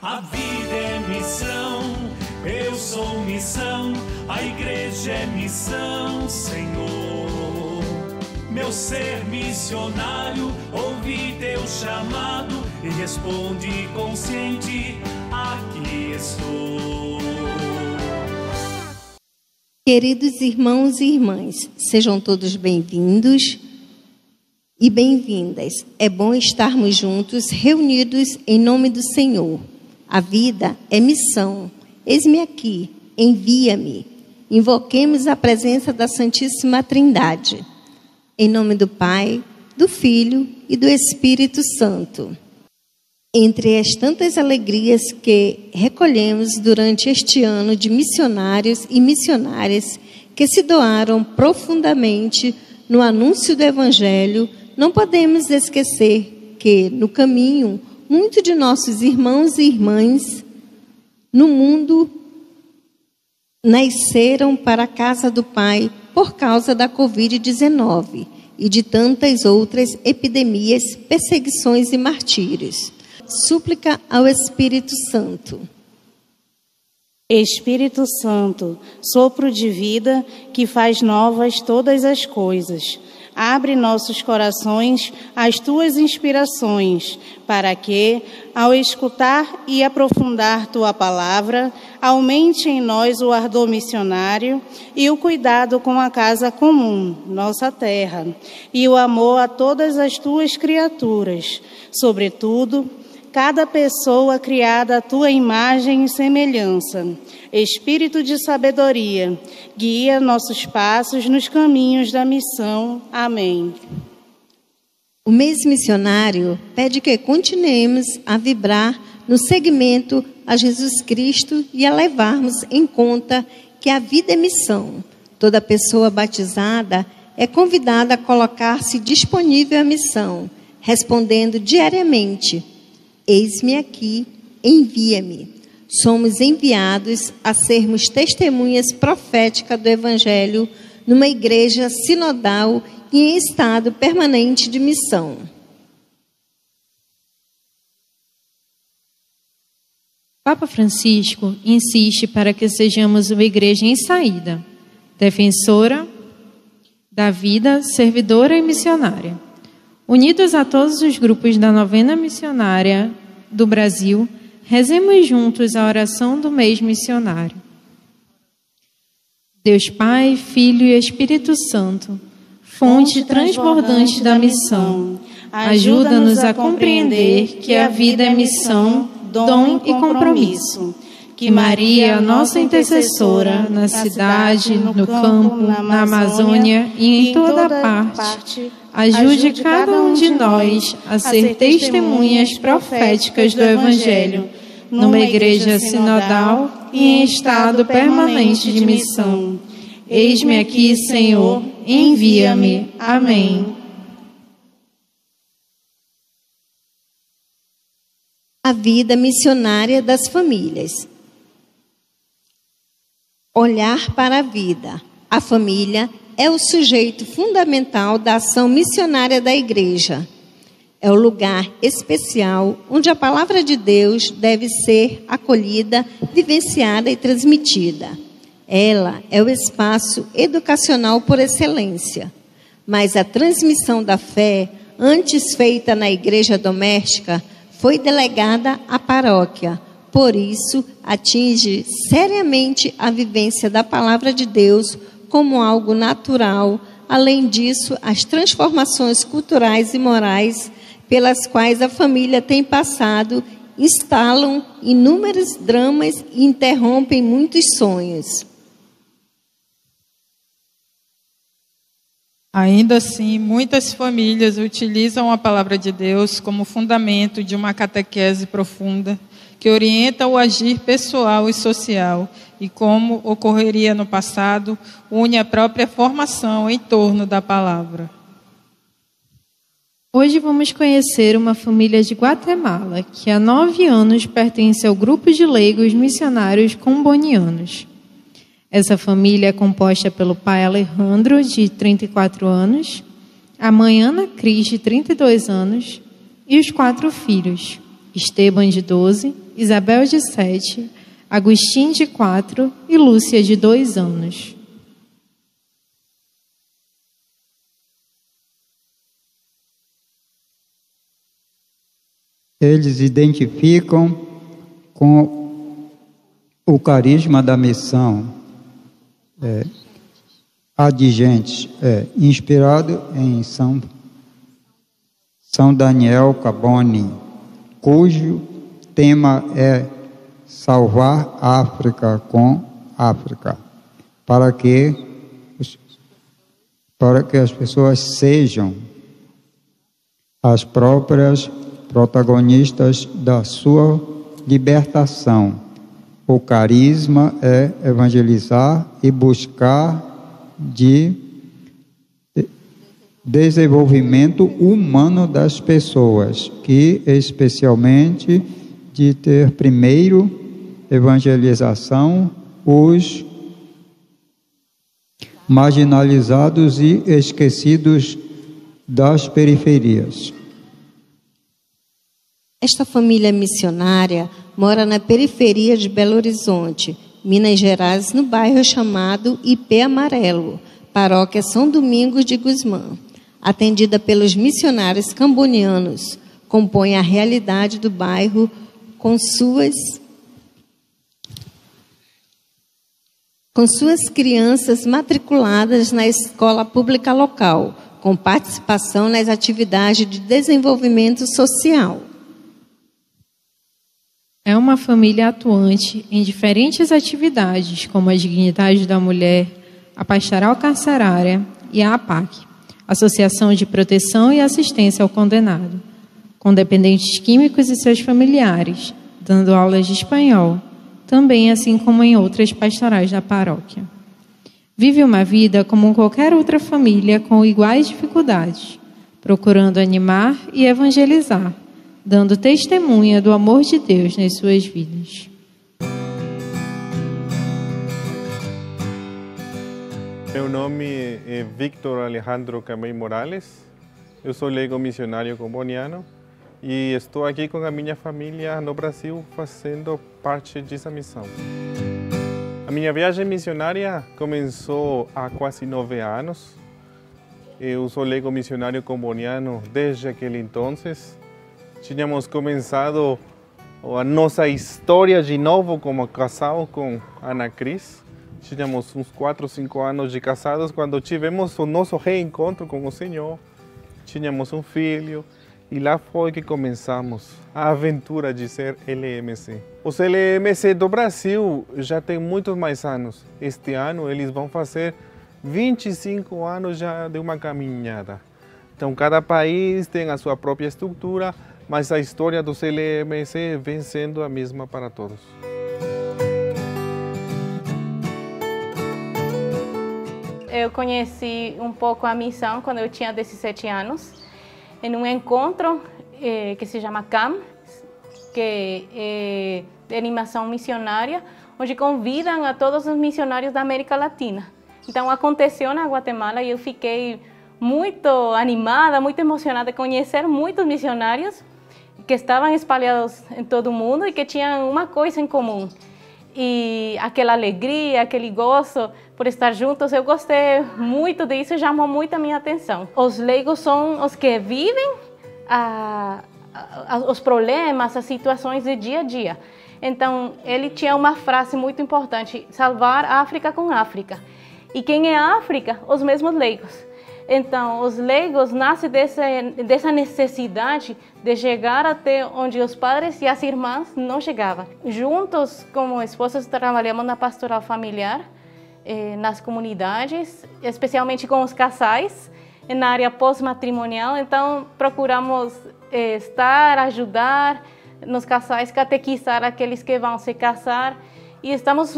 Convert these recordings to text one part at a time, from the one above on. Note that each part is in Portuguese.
A vida é missão, eu sou missão, a igreja é missão, Senhor. Meu ser missionário, ouvi teu chamado e responde consciente, aqui estou. Queridos irmãos e irmãs, sejam todos bem-vindos e bem-vindas. É bom estarmos juntos, reunidos em nome do Senhor. A vida é missão. Eis-me aqui, envia-me. Invoquemos a presença da Santíssima Trindade. Em nome do Pai, do Filho e do Espírito Santo. Entre as tantas alegrias que recolhemos durante este ano de missionários e missionárias que se doaram profundamente no anúncio do Evangelho, não podemos esquecer que, no caminho, muitos de nossos irmãos e irmãs no mundo nasceram para a casa do Pai por causa da Covid-19 e de tantas outras epidemias, perseguições e martírios. Súplica ao Espírito Santo. Espírito Santo, sopro de vida que faz novas todas as coisas. Abre nossos corações às tuas inspirações, para que, ao escutar e aprofundar tua palavra, aumente em nós o ardor missionário e o cuidado com a casa comum, nossa terra, e o amor a todas as tuas criaturas, sobretudo, cada pessoa criada à tua imagem e semelhança. Espírito de sabedoria, guia nossos passos nos caminhos da missão. Amém. O mês missionário pede que continuemos a vibrar no seguimento a Jesus Cristo e a levarmos em conta que a vida é missão. Toda pessoa batizada é convidada a colocar-se disponível à missão, respondendo diariamente: eis-me aqui, envia-me. Somos enviados a sermos testemunhas proféticas do Evangelho numa igreja sinodal e em estado permanente de missão. Papa Francisco insiste para que sejamos uma igreja em saída, defensora da vida, servidora e missionária. Unidos a todos os grupos da novena missionária do Brasil, rezemos juntos a oração do mês missionário. Deus Pai, Filho e Espírito Santo, fonte transbordante da missão, ajuda-nos a compreender que a vida é missão, dom e compromisso. Que Maria, nossa intercessora, na cidade, no campo, na Amazônia e em toda parte, ajude cada um de nós a ser testemunhas proféticas do Evangelho, numa igreja sinodal e em estado permanente de missão. Eis-me aqui, Senhor, envia-me. Amém. A vida missionária das famílias. Olhar para a vida. A família é o sujeito fundamental da ação missionária da igreja. É o lugar especial onde a palavra de Deus deve ser acolhida, vivenciada e transmitida. Ela é o espaço educacional por excelência. Mas a transmissão da fé, antes feita na igreja doméstica, foi delegada à paróquia. Por isso, atinge seriamente a vivência da palavra de Deus como algo natural. Além disso, as transformações culturais e morais pelas quais a família tem passado instalam inúmeros dramas e interrompem muitos sonhos. Ainda assim, muitas famílias utilizam a palavra de Deus como fundamento de uma catequese profunda que orienta o agir pessoal e social e, como ocorreria no passado, une a própria formação em torno da palavra. Hoje vamos conhecer uma família de Guatemala que há 9 anos pertence ao grupo de leigos missionários combonianos. Essa família é composta pelo pai Alejandro, de 34 anos, a mãe Ana Cris, de 32 anos, e os 4 filhos, Esteban, de 12, Isabel, de 7, Agostinho, de 4 e Lúcia, de 2 anos. Eles identificam com o carisma da missão adigentes, inspirado em São Daniel Caboni, cujo tema é salvar África com África, para que as pessoas sejam as próprias protagonistas da sua libertação. O carisma é evangelizar e buscar de desenvolvimento humano das pessoas, que especialmente de ter primeiro evangelização os marginalizados e esquecidos das periferias. Esta família missionária mora na periferia de Belo Horizonte, Minas Gerais, no bairro chamado Ipê Amarelo, paróquia São Domingos de Gusmã. Atendida pelos missionários cambonianos, compõe a realidade do bairro com suas crianças matriculadas na escola pública local, com participação nas atividades de desenvolvimento social. É uma família atuante em diferentes atividades, como a Dignidade da Mulher, a Pastoral Carcerária e a APAC, Associação de Proteção e Assistência ao Condenado, com dependentes químicos e seus familiares, dando aulas de espanhol, também assim como em outras pastorais da paróquia. Vive uma vida como qualquer outra família com iguais dificuldades, procurando animar e evangelizar, dando testemunha do amor de Deus nas suas vidas. Meu nome é Victor Alejandro Camey Morales. Eu sou leigo missionário camboniano e estou aqui com a minha família no Brasil fazendo parte dessa missão. A minha viagem missionária começou há quase 9 anos. Eu sou leigo missionário camboniano desde aquele então. Tínhamos começado a nossa história de novo como casal com Ana Cris. Tínhamos uns 4 ou 5 anos de casados quando tivemos o nosso reencontro com o Senhor. Tínhamos um filho e lá foi que começamos a aventura de ser LMC. Os LMC do Brasil já tem muitos mais anos. Este ano eles vão fazer 25 anos já de uma caminhada. Então cada país tem a sua própria estrutura, mas a história do LMC vem sendo a mesma para todos. Eu conheci um pouco a missão quando eu tinha 17 anos, em um encontro que se chama CAM, que é de animação missionária, onde convidam a todos os missionários da América Latina. Então aconteceu na Guatemala e eu fiquei muito animada, muito emocionada de conhecer muitos missionários que estavam espalhados em todo o mundo e que tinham uma coisa em comum. E aquela alegria, aquele gosto por estar juntos, eu gostei muito disso e chamou muito a minha atenção. Os leigos são os que vivem os problemas, as situações de dia a dia. Então, ele tinha uma frase muito importante: salvar a África com África. E quem é a África? Os mesmos leigos. Então, os leigos nascem dessa necessidade de chegar até onde os padres e as irmãs não chegavam. Juntos, como esposos, trabalhamos na pastoral familiar, nas comunidades, especialmente com os casais, na área pós-matrimonial. Então, procuramos estar, ajudar nos casais, catequizar aqueles que vão se casar. E estamos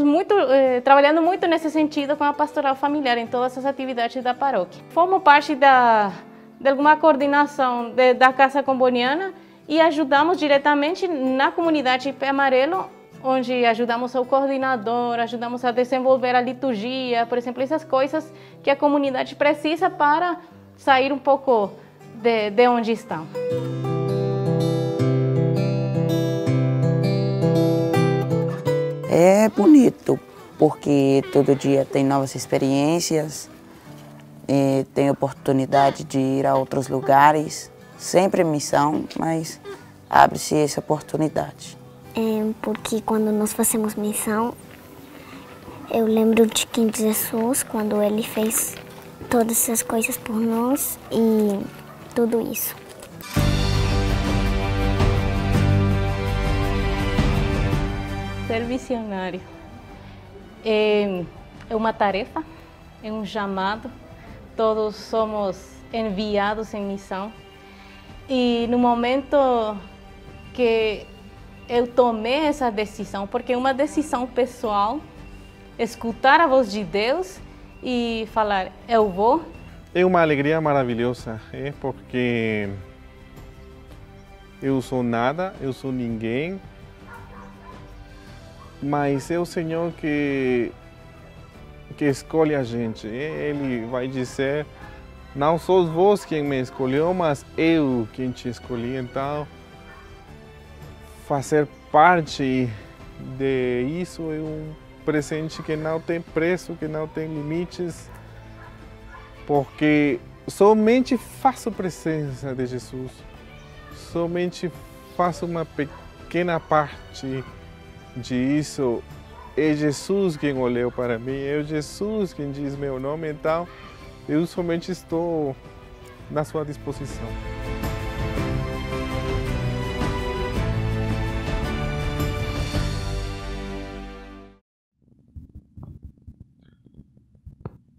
trabalhando muito nesse sentido com a pastoral familiar em todas as atividades da paróquia. Fomos parte de alguma coordenação da Casa Camboniana e ajudamos diretamente na comunidade Ipê Amarelo, onde ajudamos o coordenador, ajudamos a desenvolver a liturgia, por exemplo, essas coisas que a comunidade precisa para sair um pouco de onde estão. É bonito, porque todo dia tem novas experiências, tem oportunidade de ir a outros lugares, sempre missão, mas abre-se essa oportunidade. Porque quando nós fazemos missão, eu lembro de quem Jesus, quando ele fez todas essas coisas por nós e tudo isso. Ser missionário é uma tarefa, é um chamado. Todos somos enviados em missão. E no momento que eu tomei essa decisão, porque é uma decisão pessoal, escutar a voz de Deus e falar, eu vou. É uma alegria maravilhosa, porque eu sou nada, eu sou ninguém, mas é o Senhor que escolhe a gente. Ele vai dizer, não sois vós quem me escolheu, mas eu quem te escolhi. Então, fazer parte disso é um presente que não tem preço, que não tem limites, porque somente faço presença de Jesus, somente faço uma pequena parte disso. É Jesus quem olhou para mim, é Jesus quem diz meu nome, então eu somente estou na sua disposição.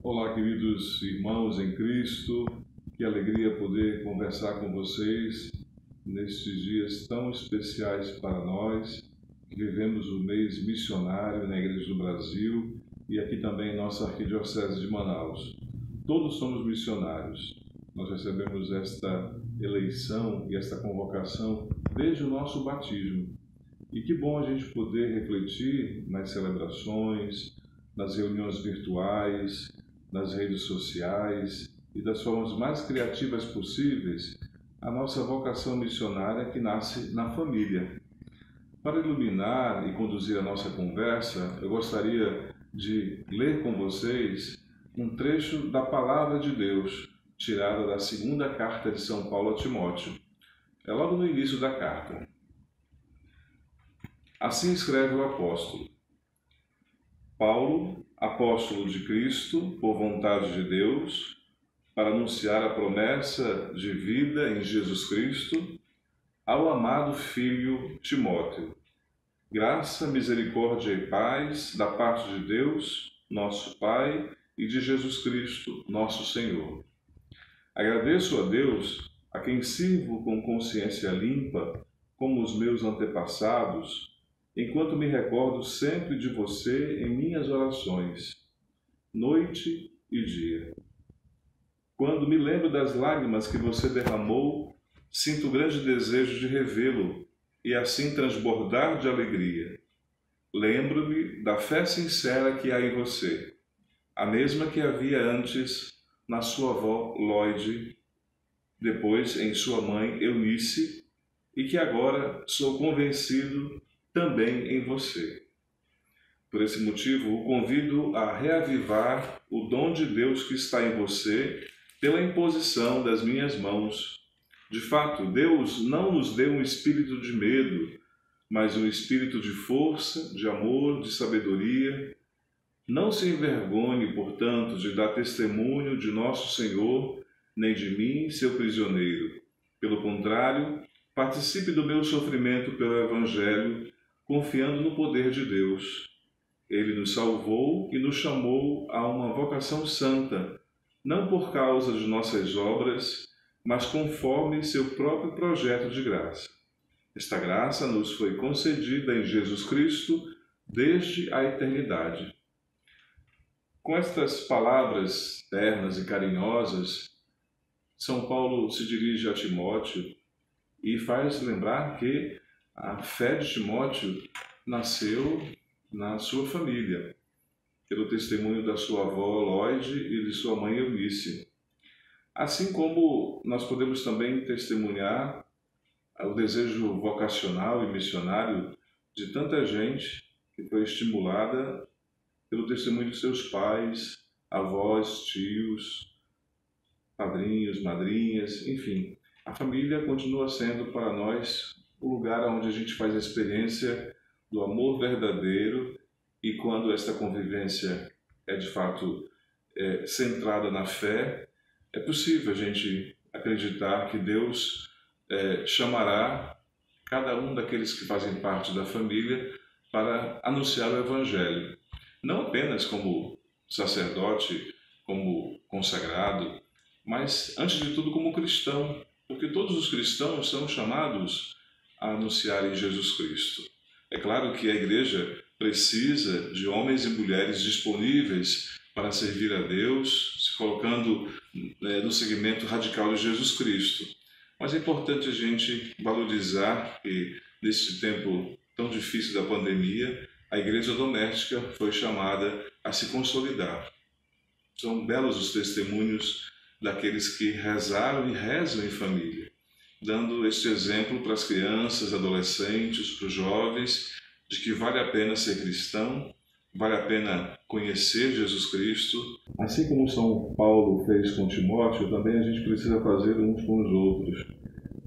Olá, queridos irmãos em Cristo, que alegria poder conversar com vocês nestes dias tão especiais para nós, que vivemos o mês missionário na Igreja do Brasil e aqui também em nossa Arquidiocese de Manaus. Todos somos missionários. Nós recebemos esta eleição e esta convocação desde o nosso batismo. E que bom a gente poder refletir nas celebrações, nas reuniões virtuais, nas redes sociais e das formas mais criativas possíveis a nossa vocação missionária que nasce na família. Para iluminar e conduzir a nossa conversa, eu gostaria de ler com vocês um trecho da Palavra de Deus, tirada da segunda carta de São Paulo a Timóteo. É logo no início da carta. Assim escreve o apóstolo. Paulo, apóstolo de Cristo, por vontade de Deus, para anunciar a promessa de vida em Jesus Cristo, ao amado filho Timóteo. Graça, misericórdia e paz da parte de Deus, nosso Pai, e de Jesus Cristo, nosso Senhor. Agradeço a Deus, a quem sirvo com consciência limpa, como os meus antepassados, enquanto me recordo sempre de você em minhas orações, noite e dia. Quando me lembro das lágrimas que você derramou, sinto grande desejo de revê-lo e assim transbordar de alegria. Lembro-me da fé sincera que há em você, a mesma que havia antes na sua avó Lloyd, depois em sua mãe Eunice, e que agora sou convencido também em você. Por esse motivo, o convido a reavivar o dom de Deus que está em você pela imposição das minhas mãos. De fato, Deus não nos deu um espírito de medo, mas um espírito de força, de amor, de sabedoria. Não se envergonhe, portanto, de dar testemunho de nosso Senhor, nem de mim, seu prisioneiro. Pelo contrário, participe do meu sofrimento pelo Evangelho, confiando no poder de Deus. Ele nos salvou e nos chamou a uma vocação santa, não por causa de nossas obras, mas conforme seu próprio projeto de graça. Esta graça nos foi concedida em Jesus Cristo desde a eternidade. Com estas palavras ternas e carinhosas, São Paulo se dirige a Timóteo e faz lembrar que a fé de Timóteo nasceu na sua família, pelo testemunho da sua avó Lloyd e de sua mãe Eunice. Assim como nós podemos também testemunhar o desejo vocacional e missionário de tanta gente que foi estimulada pelo testemunho de seus pais, avós, tios, padrinhos, madrinhas, enfim. A família continua sendo para nós o lugar onde a gente faz a experiência do amor verdadeiro, e quando esta convivência é de fato centrada na fé, é possível a gente acreditar que Deus chamará cada um daqueles que fazem parte da família para anunciar o Evangelho. Não apenas como sacerdote, como consagrado, mas, antes de tudo, como cristão, porque todos os cristãos são chamados a anunciarem Jesus Cristo. É claro que a igreja precisa de homens e mulheres disponíveis para servir a Deus, se colocando no segmento radical de Jesus Cristo. Mas é importante a gente valorizar que, nesse tempo tão difícil da pandemia, a igreja doméstica foi chamada a se consolidar. São belos os testemunhos daqueles que rezaram e rezam em família, dando este exemplo para as crianças, adolescentes, para os jovens, de que vale a pena ser cristão, vale a pena conhecer Jesus Cristo. Assim como São Paulo fez com Timóteo, também a gente precisa fazer uns com os outros.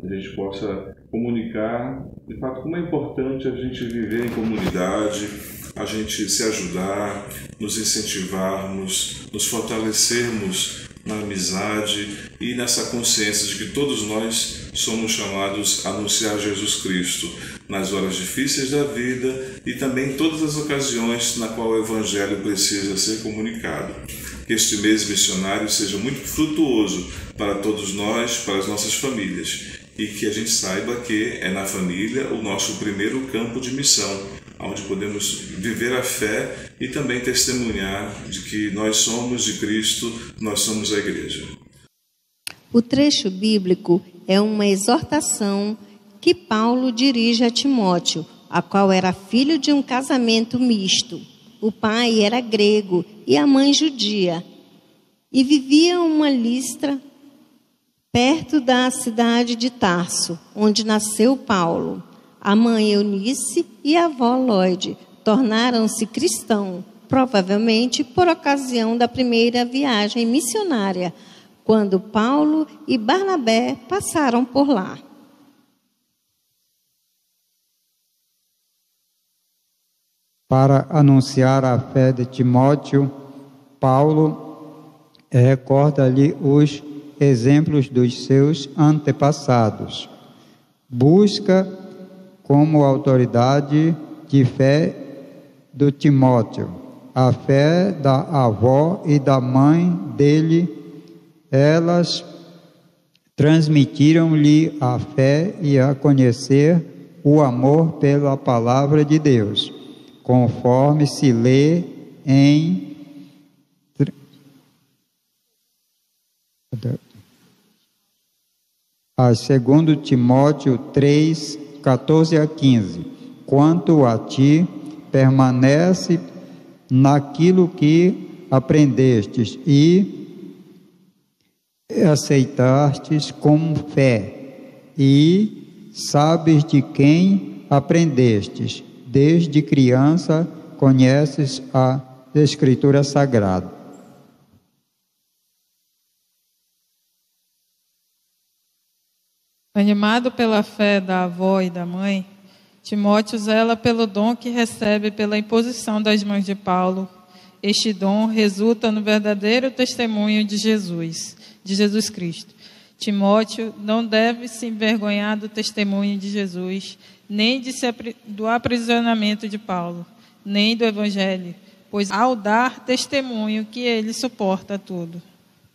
A gente possa comunicar, de fato, como é importante a gente viver em comunidade, a gente se ajudar, nos incentivarmos, nos fortalecermos na amizade e nessa consciência de que todos nós somos chamados a anunciar Jesus Cristo nas horas difíceis da vida e também em todas as ocasiões na qual o Evangelho precisa ser comunicado. Que este mês missionário seja muito frutuoso para todos nós, para as nossas famílias, e que a gente saiba que é na família o nosso primeiro campo de missão, onde podemos viver a fé e também testemunhar de que nós somos de Cristo, nós somos a igreja. O trecho bíblico é uma exortação que Paulo dirige a Timóteo, a qual era filho de um casamento misto. O pai era grego e a mãe judia, e vivia uma Listra, perto da cidade de Tarso, onde nasceu Paulo. A mãe Eunice e a avó Lloyd tornaram-se cristãos, provavelmente por ocasião da primeira viagem missionária, quando Paulo e Barnabé passaram por lá. Para anunciar a fé de Timóteo, Paulo recorda-lhe os exemplos dos seus antepassados. Busca como autoridade de fé do Timóteo a fé da avó e da mãe dele. Elas transmitiram-lhe a fé e a conhecer o amor pela palavra de Deus, conforme se lê em 2 Timóteo 3, 14 a 15. Quanto a ti, permanece naquilo que aprendestes e aceitastes com fé, e sabes de quem aprendestes. Desde criança conheces a Escritura Sagrada. Animado pela fé da avó e da mãe, Timóteo zela pelo dom que recebe pela imposição das mãos de Paulo. Este dom resulta no verdadeiro testemunho de Jesus Cristo. Timóteo não deve se envergonhar do testemunho de Jesus, nem do aprisionamento de Paulo, nem do Evangelho, pois ao dar testemunho que ele suporta tudo.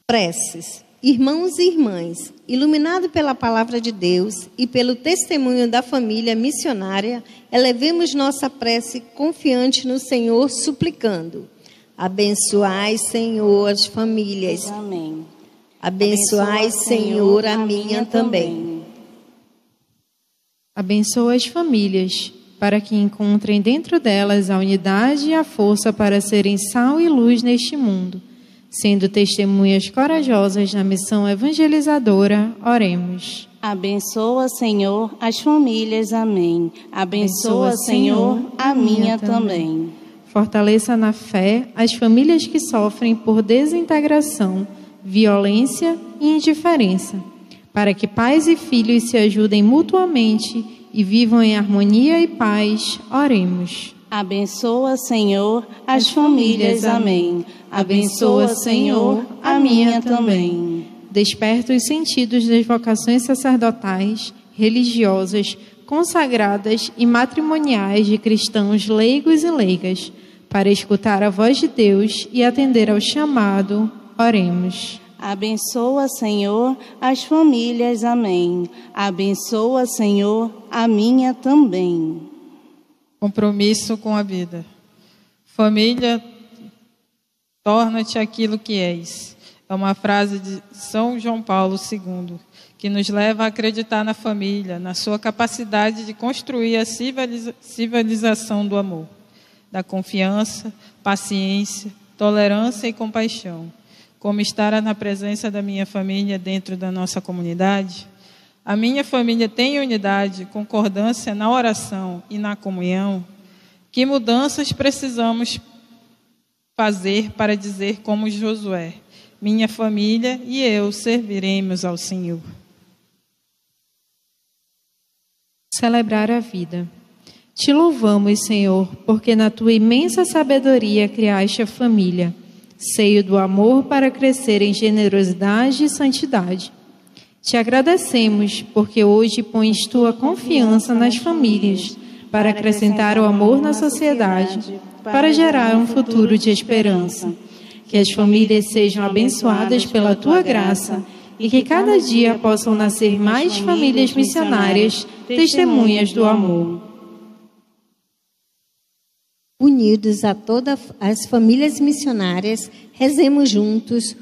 Preces. Irmãos e irmãs, iluminado pela palavra de Deus e pelo testemunho da família missionária, elevemos nossa prece confiante no Senhor, suplicando: abençoai, Senhor, as famílias. Amém. Abençoai, Senhor, a minha também. Abençoa as famílias, para que encontrem dentro delas a unidade e a força para serem sal e luz neste mundo. Sendo testemunhas corajosas na missão evangelizadora, oremos. Abençoa, Senhor, as famílias. Amém. Abençoa, Senhor, a minha também. Fortaleça na fé as famílias que sofrem por desintegração, violência e indiferença, para que pais e filhos se ajudem mutuamente e vivam em harmonia e paz. Oremos. Abençoa, Senhor, as famílias. Amém. Abençoa, Senhor, a minha também. Desperta os sentidos das vocações sacerdotais, religiosas, consagradas e matrimoniais de cristãos leigos e leigas, para escutar a voz de Deus e atender ao chamado. Oremos. Abençoa, Senhor, as famílias. Amém. Abençoa, Senhor, a minha também. Compromisso com a vida. Família, torna-te aquilo que és. É uma frase de São João Paulo II, que nos leva a acreditar na família, na sua capacidade de construir a civilização do amor, da confiança, paciência, tolerância e compaixão. Como estar na presença da minha família dentro da nossa comunidade? A minha família tem unidade, concordância na oração e na comunhão? Que mudanças precisamos fazer para dizer como Josué: minha família e eu serviremos ao Senhor? Celebrar a vida. Te louvamos, Senhor, porque na tua imensa sabedoria criaste a família, seio do amor para crescer em generosidade e santidade. Te agradecemos porque hoje pões tua confiança nas famílias para acrescentar o amor na sociedade, para gerar um futuro de esperança. Que as famílias sejam abençoadas pela tua graça e que cada dia possam nascer mais famílias missionárias, testemunhas do amor. Unidos a todas as famílias missionárias, rezemos juntos.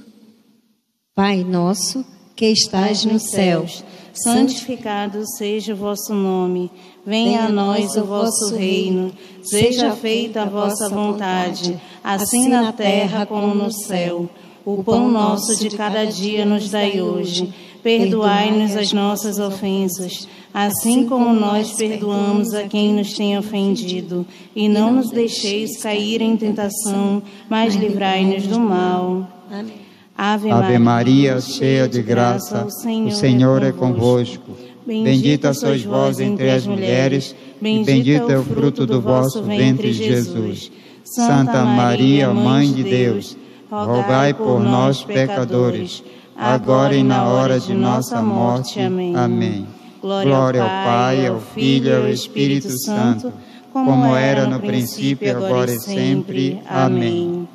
Pai nosso, que estás nos céus, santificado seja o vosso nome. Venha a nós o vosso reino. Seja feita a vossa vontade, assim na terra como no céu. O pão nosso de cada dia nos dai hoje. Perdoai-nos as nossas ofensas, assim como nós perdoamos a quem nos tem ofendido. E não nos deixeis cair em tentação, mas livrai-nos do mal. Amém. Ave Maria, cheia de graça, o Senhor é convosco. Bendita sois vós entre as mulheres, e bendito é o fruto do vosso ventre, Jesus. Santa Maria, Mãe de Deus, rogai por nós, pecadores, agora e na hora de nossa morte. Amém. Glória ao Pai, ao Filho e ao Espírito Santo, como era no princípio, agora e sempre. Amém.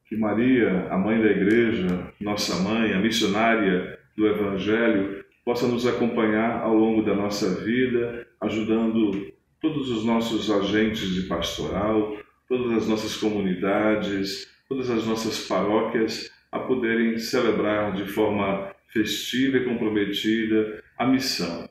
Que Maria, a Mãe da Igreja, nossa Mãe, a missionária do Evangelho, possa nos acompanhar ao longo da nossa vida, ajudando todos os nossos agentes de pastoral, todas as nossas comunidades, todas as nossas paróquias, a poderem celebrar de forma festiva e comprometida a missão.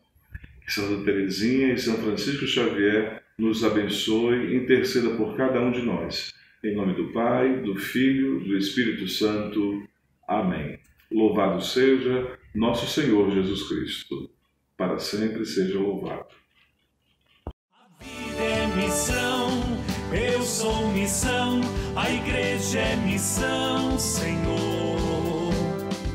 Que Santa Teresinha e São Francisco Xavier nos abençoe e interceda por cada um de nós. Em nome do Pai, do Filho, do Espírito Santo. Amém. Louvado seja nosso Senhor Jesus Cristo. Para sempre seja louvado. A vida é missão, eu sou missão, a igreja é missão, Senhor.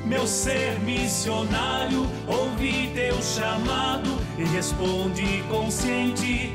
Meu ser missionário, ouvi teu chamado e responde consciente.